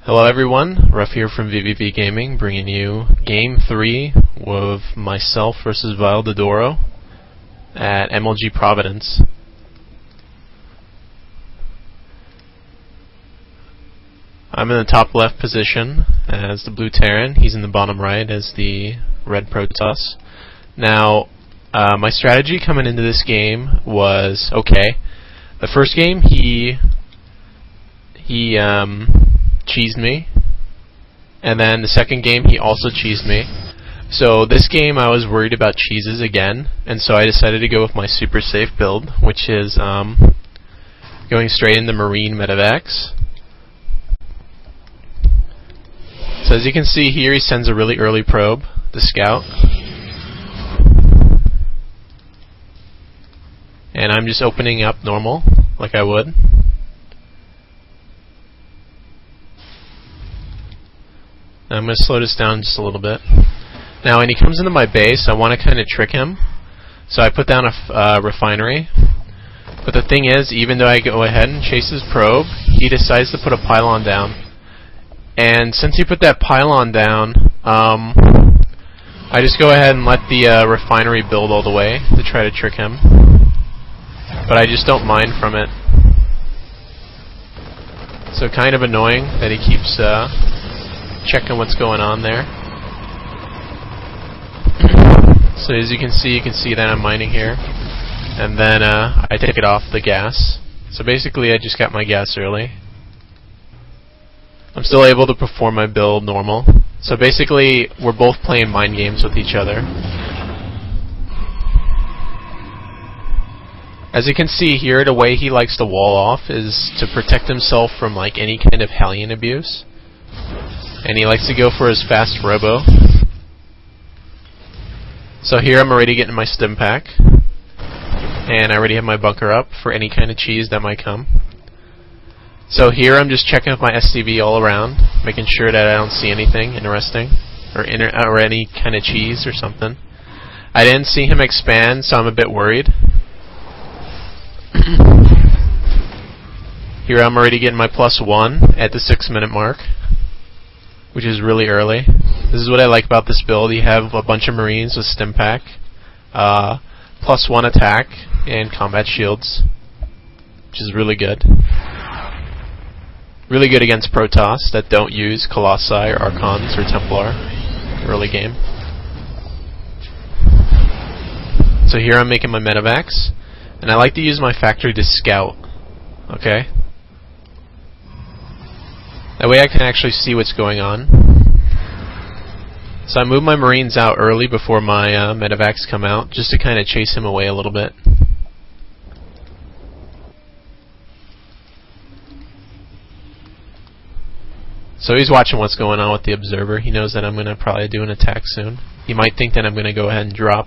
Hello everyone, Ruff here from vVv Gaming, bringing you Game 3 of myself versus Vile.Ddoro at MLG Providence. I'm in the top left position as the blue Terran. He's in the bottom right as the red Protoss. Now, my strategy coming into this game was okay. The first game, he cheesed me, and then the second game he also cheesed me. So this game I was worried about cheeses again, and so I decided to go with my super safe build, which is going straight into Marine Medevacs. So as you can see here, he sends a really early probe, the scout, and I'm just opening up normal like I would. I'm going to slow this down just a little bit. Now when he comes into my base, I want to kind of trick him. So I put down a refinery. But the thing is, even though I go ahead and chase his probe, he decides to put a pylon down. And since he put that pylon down, I just go ahead and let the refinery build all the way to try to trick him. But I just don't mind from it. So kind of annoying that he keeps checking what's going on there. So as you can see that I'm mining here, and then I take it off the gas. So basically I just got my gas early. I'm still able to perform my build normal. So basically we're both playing mind games with each other. As you can see here, the way he likes to wall off is to protect himself from like any kind of Hellion abuse. And he likes to go for his fast robo. So here I'm already getting my stim pack, and I already have my bunker up for any kind of cheese that might come. So here I'm just checking with my SCV all around, making sure that I don't see anything interesting or any kind of cheese or something. I didn't see him expand, so I'm a bit worried. Here I'm already getting my +1 at the 6-minute mark, which is really early. This is what I like about this build. You have a bunch of Marines with stim pack, +1 attack, and combat shields, which is really good. Really good against Protoss that don't use Colossi or Archons or Templar early game. So here I'm making my medevacs, and I like to use my factory to scout. Okay? That way I can actually see what's going on. So I move my Marines out early before my medevacs come out, just to kind of chase him away a little bit. So he's watching what's going on with the observer. He knows that I'm going to probably do an attack soon. He might think that I'm going to go ahead and drop.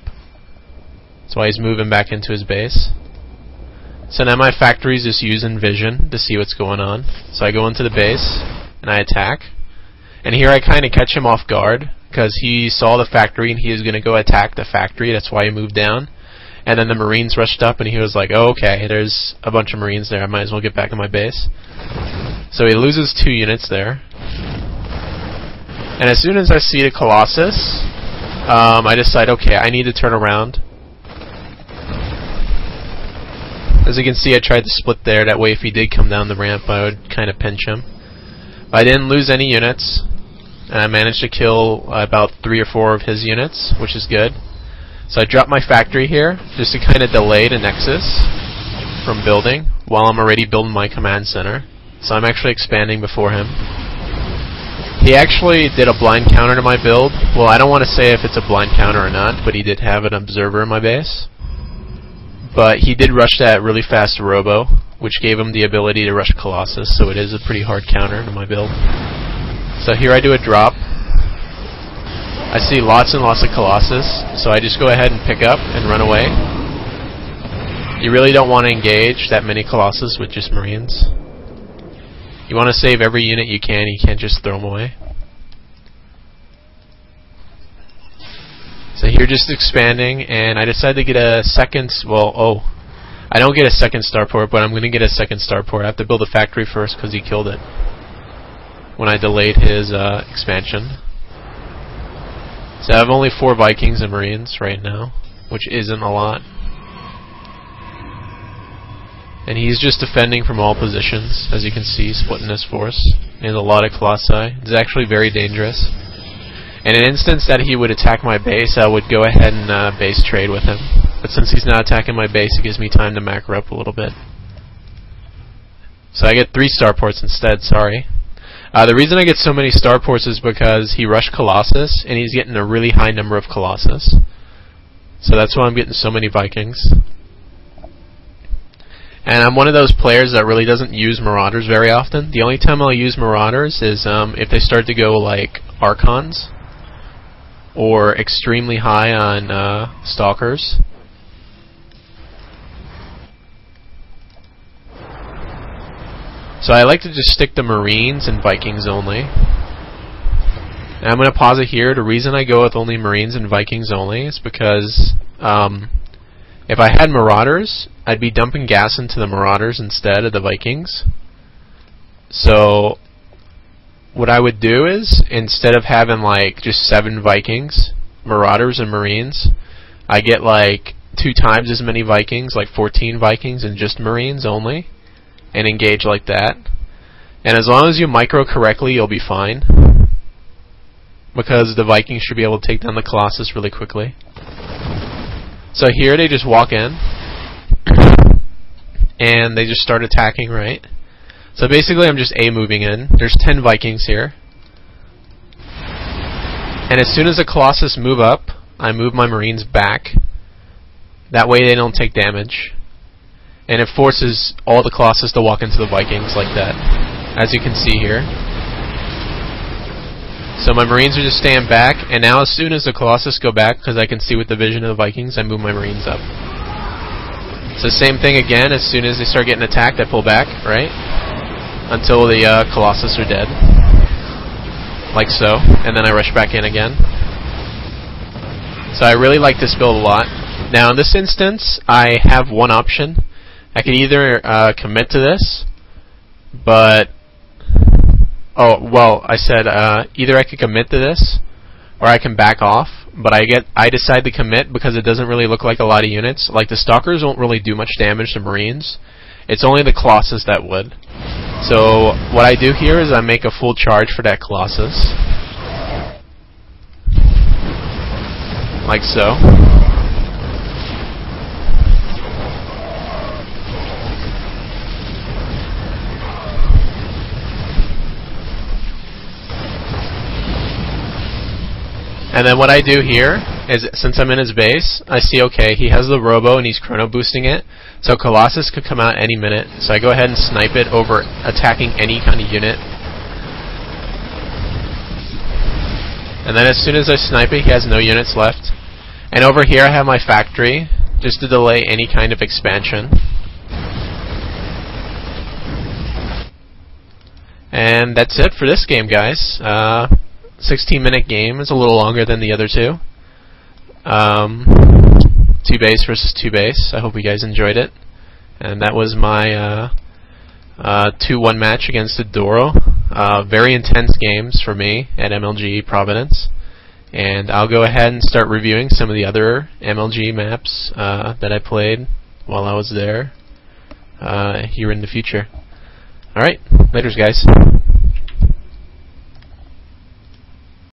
That's why he's moving back into his base. So now my factory's just using vision to see what's going on. So I go into the base and I attack. And here I kind of catch him off guard because he saw the factory and he was going to go attack the factory. That's why he moved down. And then the Marines rushed up and he was like, oh, okay, there's a bunch of Marines there. I might as well get back in my base. So he loses 2 units there. And as soon as I see the Colossus, I decide, okay, I need to turn around. As you can see, I tried to split there. That way, if he did come down the ramp, I would kind of pinch him. But I didn't lose any units, and I managed to kill about 3 or 4 of his units, which is good. So I dropped my factory here, just to kind of delay the Nexus from building, while I'm already building my command center. So I'm actually expanding before him. He actually did a blind counter to my build. Well, I don't want to say if it's a blind counter or not, but he did have an observer in my base. But he did rush that really fast robo, which gave him the ability to rush Colossus, so it is a pretty hard counter to my build. So here I do a drop. I see lots and lots of Colossus, so I just go ahead and pick up and run away. You really don't want to engage that many Colossus with just Marines. You want to save every unit you can't just throw them away. So here just expanding, and I decided to get a second, I don't get a 2nd starport, but I'm going to get a 2nd starport. I have to build a factory first because he killed it. So here I'm making my medevacs, and I like to use my factory to scout. Okay? So here just expanding, and I decided to get a second, I don't get a 2nd starport, but I'm going to get a 2nd starport. I have to build a factory first because he killed it. when I delayed his expansion. So I have only 4 Vikings and Marines right now, which isn't a lot. And he's just defending from all positions, as you can see, splitting his force. He has a lot of colossi. It's actually very dangerous. In an instance that he would attack my base, I would go ahead and base trade with him. But since he's not attacking my base, it gives me time to macro up a little bit. So I get 3 starports instead, sorry. The reason I get so many starports is because he rushed Colossus, and he's getting a really high number of Colossus. So that's why I'm getting so many Vikings. And I'm one of those players that really doesn't use Marauders very often. The only time I'll use Marauders is if they start to go like Archons, or extremely high on Stalkers. So I like to just stick to Marines and Vikings only. And I'm going to pause it here. The reason I go with only Marines and Vikings only is because if I had Marauders, I'd be dumping gas into the Marauders instead of the Vikings. So what I would do is, instead of having like just 7 Vikings, Marauders and Marines, I get like 2 times as many Vikings, like 14 Vikings and just Marines only, and engage like that. And as long as you micro correctly, you'll be fine, because the Vikings should be able to take down the Colossus really quickly. So here they just walk in, and they just start attacking, right? So basically I'm just A-moving in. There's 10 Vikings here. And as soon as the Colossus move up, I move my Marines back. That way they don't take damage. And it forces all the Colossus to walk into the Vikings like that, as you can see here. So my Marines are just staying back, and now as soon as the Colossus go back, because I can see with the vision of the Vikings, I move my Marines up. So same thing again, as soon as they start getting attacked, I pull back, right? Until the Colossus are dead. Like so. And then I rush back in again. So I really like this build a lot. Now in this instance, I have one option. I could either commit to this, but... Oh, well, I said either I could commit to this, or I can back off, but I decide to commit because it doesn't really look like a lot of units. Like, the Stalkers won't really do much damage to Marines. It's only the Colossus that would. So what I do here is I make a full charge for that Colossus. Like so. And then what I do here is, since I'm in his base, I see, okay, he has the Robo and he's chrono boosting it, so Colossus could come out any minute. So I go ahead and snipe it over attacking any kind of unit. And then as soon as I snipe it, he has no units left. And over here I have my factory, just to delay any kind of expansion. And that's it for this game, guys. 16-minute game. It's a little longer than the other two. 2 base versus 2 base. I hope you guys enjoyed it. And that was my 2-1 match against Vile.Ddoro. Very intense games for me at MLG Providence. And I'll go ahead and start reviewing some of the other MLG maps that I played while I was there here in the future. Alright, laters guys.